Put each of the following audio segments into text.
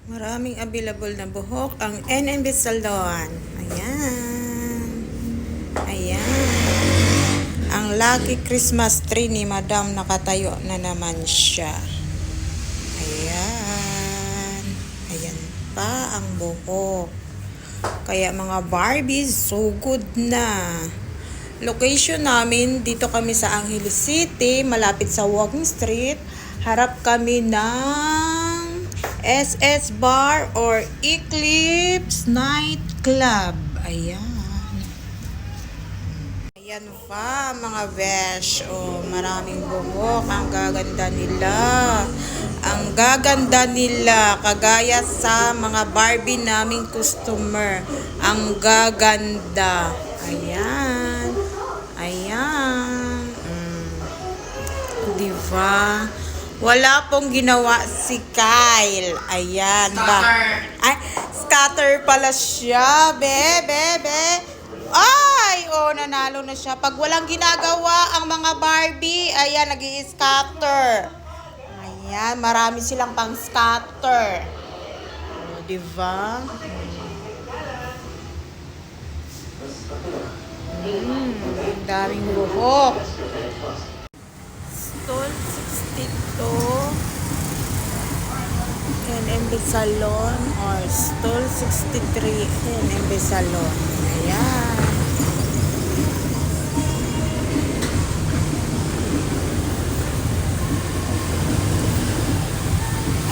Maraming available na buhok ang NMB Salon. Ayan. Ayan. Ang Lucky Christmas tree ni Madam nakatayo na naman siya. Ayan. Ayan pa ang buhok. Kaya mga Barbies, so good na. Location namin, dito kami sa Angeles City, malapit sa Walking Street. Harap kami ng SS Bar or Eclipse Night Club. Ayan. Ayan pa mga besh. Oh, maraming buhok. Ang gaganda nila. Ang gaganda nila. Kagaya sa mga Barbie naming customer. Ang gaganda. Ayan. Ayan. Diba? Wala pong ginawa si Kyle. Ayan ba? Ay, scatter pala siya. Be. Ay, oh, nanalo na siya. Pag walang ginagawa ang mga Barbie, ayan, nag-i-scatter. Ayan, marami silang pang scatter. Oh, diba? Daming buhok. Stall 62 NMB Salon or Stall 63 NMB Salon. Ayan.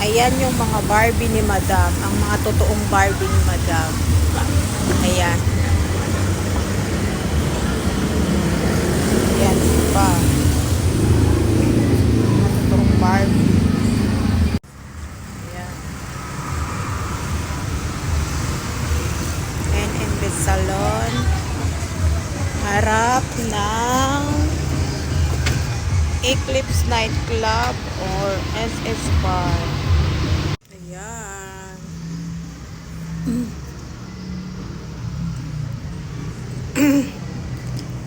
Ayan yung mga Barbie ni Madam. Ang mga totoong Barbie ni Madam. Ayan. Ayan pa. Mga totoong Barbie. Ayan. NMB Salon. Harap ng Eclipse Night Club or SS Bar. Ayan.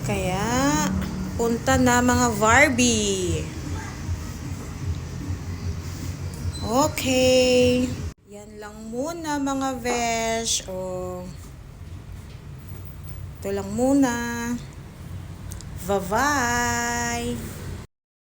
Kaya, punta na mga Barbie. Okay. Yan lang muna mga besh. Oh. Ito lang muna. Bye-bye.